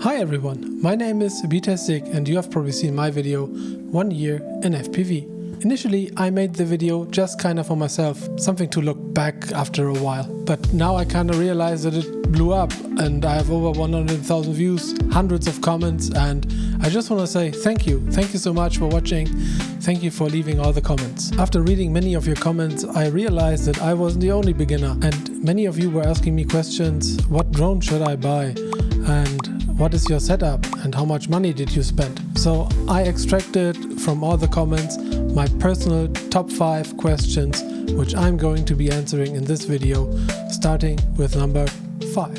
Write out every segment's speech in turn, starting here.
Hi everyone, my name is SpeedyBee and you have probably seen my video 1 year in FPV. Initially I made the video just kinda for myself, something to look back after a while. But now I kinda realized that it blew up and I have over 100,000 views, hundreds of comments, and I just wanna say thank you. Thank you so much for watching. Thank you for leaving all the comments. After reading many of your comments, I realized that I wasn't the only beginner and many of you were asking me questions. What drone should I buy? And what is your setup and how much money did you spend? So I extracted from all the comments my personal top 5 questions, which I'm going to be answering in this video, starting with number 5.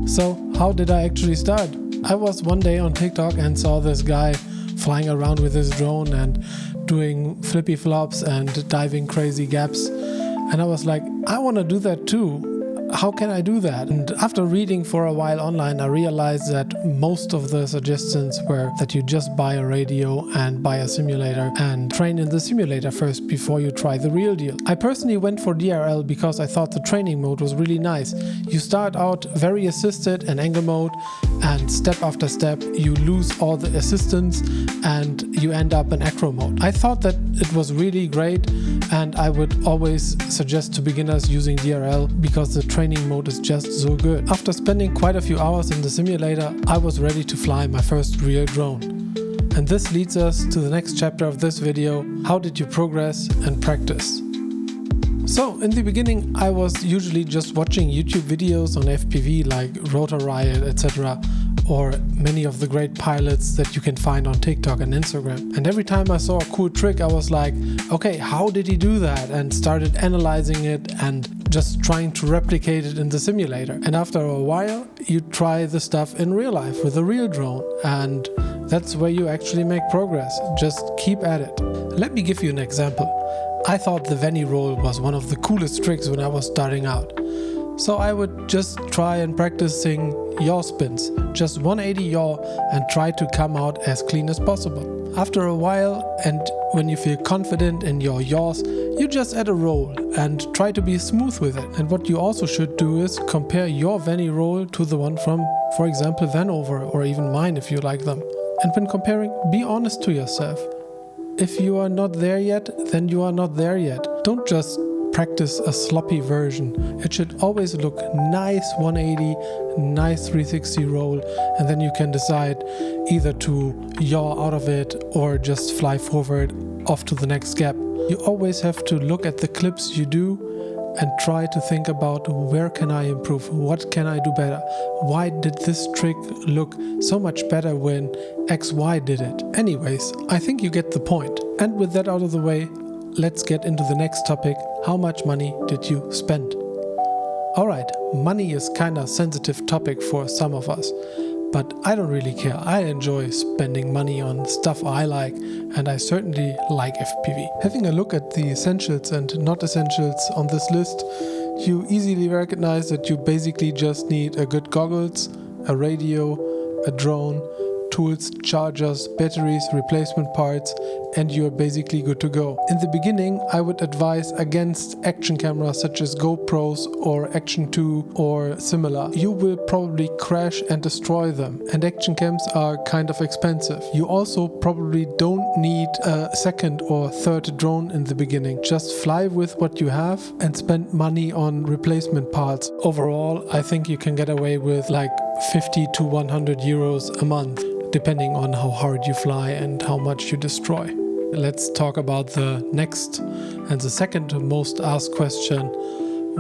So how did I actually start? I was one day on TikTok and saw this guy flying around with his drone and doing flippy flops and diving crazy gaps. And I was like, I want to do that too. How can I do that? And after reading for a while online, I realized that most of the suggestions were that you just buy a radio and buy a simulator and train in the simulator first before you try the real deal. I personally went for DRL because I thought the training mode was really nice. You start out very assisted in angle mode and step after step you lose all the assistance and you end up in acro mode. I thought that it was really great and I would always suggest to beginners using DRL because the training mode is just so good. After spending quite a few hours in the simulator, I was ready to fly my first real drone. And this leads us to the next chapter of this video. How did you progress and practice? So in the beginning I was usually just watching YouTube videos on FPV like Rotor Riot, etc. or many of the great pilots that you can find on TikTok and Instagram. And every time I saw a cool trick I was like, okay, how did he do that? And started analyzing it and just trying to replicate it in the simulator. And after a while you try the stuff in real life with a real drone, and that's where you actually make progress. Just keep at it. Let me give you an example. I thought the Venny roll was one of the coolest tricks when I was starting out. So I would just try and practicing yaw spins, just 180 yaw, and try to come out as clean as possible. After a while, and when you feel confident in your yaws, you just add a roll and try to be smooth with it. And what you also should do is compare your Venny roll to the one from, for example, Vanover or even mine if you like them. And when comparing, be honest to yourself. If you are not there yet, then you are not there yet. Don't just practice a sloppy version. It should always look nice 180, nice 360 roll, and then you can decide either to yaw out of it or just fly forward off to the next gap. You always have to look at the clips you do and try to think about where can I improve, what can I do better, why did this trick look so much better when XY did it. Anyways, I think you get the point. And with that out of the way, let's get into the next topic. How much money did you spend? Alright, money is kinda sensitive topic for some of us, but I don't really care. I enjoy spending money on stuff I like, and I certainly like FPV. Having a look at the essentials and not essentials on this list, you easily recognize that you basically just need a good goggles, a radio, a drone, tools, chargers, batteries, replacement parts, and you're basically good to go. In the beginning, I would advise against action cameras such as GoPros or Action 2 or similar. You will probably crash and destroy them, and action cams are kind of expensive. You also probably don't need a second or third drone in the beginning. Just fly with what you have and spend money on replacement parts. Overall, I think you can get away with like 50 to 100 euros a month, depending on how hard you fly and how much you destroy. Let's talk about the next and the second most asked question: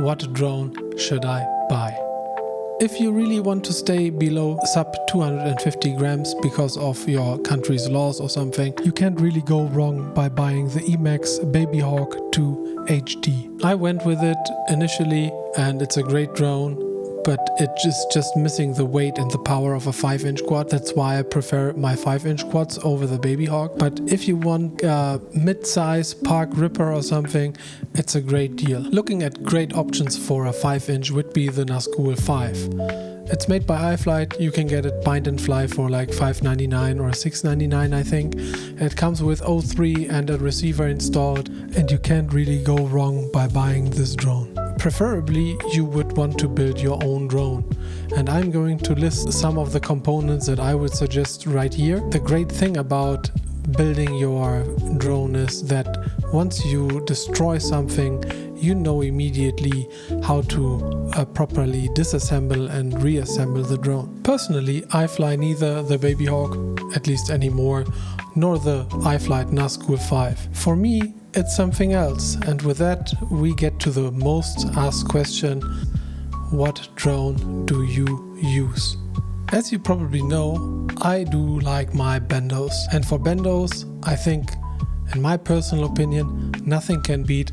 what drone should I buy? If you really want to stay below sub 250 grams because of your country's laws or something, you can't really go wrong by buying the EMAX Babyhawk II HD. I went with it initially and it's a great drone, but it's just missing the weight and the power of a 5-inch quad. That's why I prefer my 5-inch quads over the Babyhawk. But if you want a mid-size park ripper or something, it's a great deal. Looking at great options for a 5-inch would be the Nazgul 5. It's made by iFlight. You can get it bind and fly for like $5.99 or $6.99 I think. It comes with O3 and a receiver installed, and you can't really go wrong by buying this drone. preferably you would want to build your own drone. And I'm going to list some of the components that I would suggest right here. The great thing about building your drone is that once you destroy something, you know immediately how to properly disassemble and reassemble the drone. Personally, I fly neither the Babyhawk, at least anymore, nor the iFlight Nazgul 5. For me, it's something else, and with that we get to the most asked question: what drone do you use? As you probably know, I do like my bendos, and for bendos I think, in my personal opinion, nothing can beat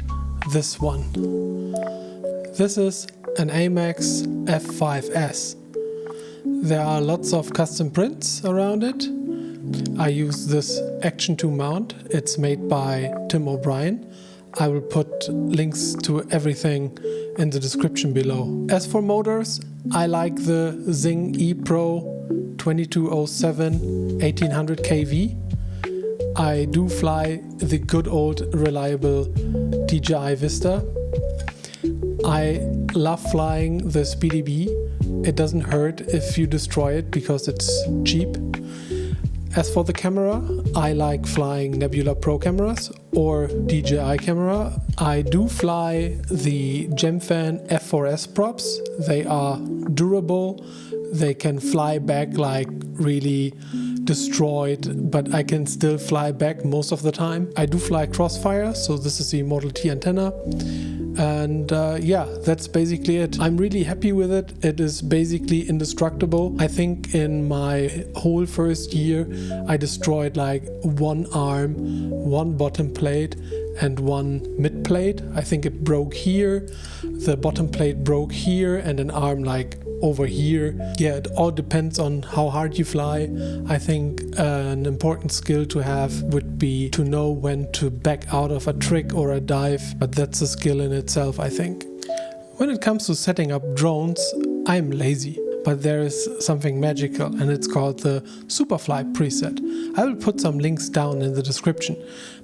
this one. This is an Amax F5S. There are lots of custom prints around it. I use this Action 2 mount. It's made by Tim O'Brien. I will put links to everything in the description below. As for motors, I like the Xing E Pro 2207 1800 kV. I do fly the good old reliable DJI Vista. I love flying the SpeedyBee. It doesn't hurt if you destroy it because it's cheap. As for the camera, I like flying Nebula Pro cameras or DJI camera. I do fly the Gemfan F4S props. They are durable. They can fly back like really destroyed, but I can still fly back most of the time. I do fly Crossfire, so this is the Immortal-T antenna. And yeah, that's basically it. I'm really happy with it. It is basically indestructible. I think in my whole first year I destroyed like one arm, one bottom plate and one mid plate. I think it broke here, the bottom plate broke here, and an arm like over here. Yeah, it all depends on how hard you fly. I think an important skill to have would be to know when to back out of a trick or a dive, but that's a skill in itself, I think. When it comes to setting up drones, I'm lazy, but there is something magical, and it's called the Supafly Preset. I will put some links down in the description,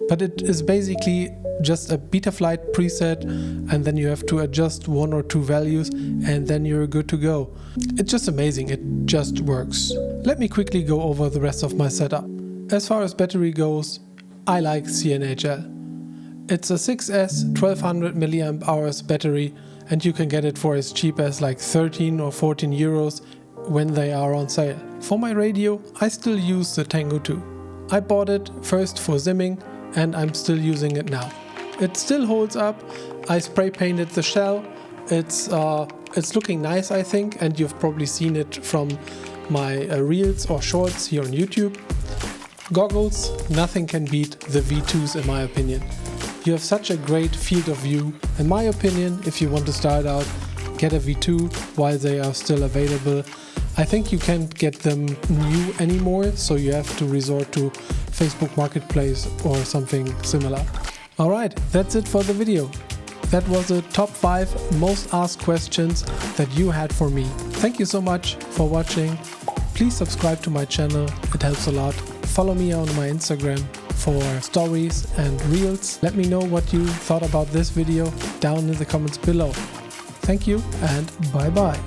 but it is basically just a Betaflight preset, and then you have to adjust one or two values and then you're good to go. It's just amazing, it just works. Let me quickly go over the rest of my setup. As far as battery goes, I like CNHL. It's a 6S 1200 mAh battery, and you can get it for as cheap as like 13 or 14 euros when they are on sale. For my radio, I still use the Tango 2. I bought it first for simming, and I'm still using it now. It still holds up. I spray painted the shell. It's looking nice, I think, and you've probably seen it from my reels or shorts here on YouTube. Goggles, nothing can beat the V2s in my opinion. You have such a great field of view. In my opinion, if you want to start out, get a V2 while they are still available. I think you can't get them new anymore, so you have to resort to Facebook Marketplace or something similar. Alright, that's it for the video. That was the top 5 most asked questions that you had for me. Thank you so much for watching. Please subscribe to my channel, it helps a lot. Follow me on my Instagram for stories and reels. Let me know what you thought about this video down in the comments below. Thank you and bye bye.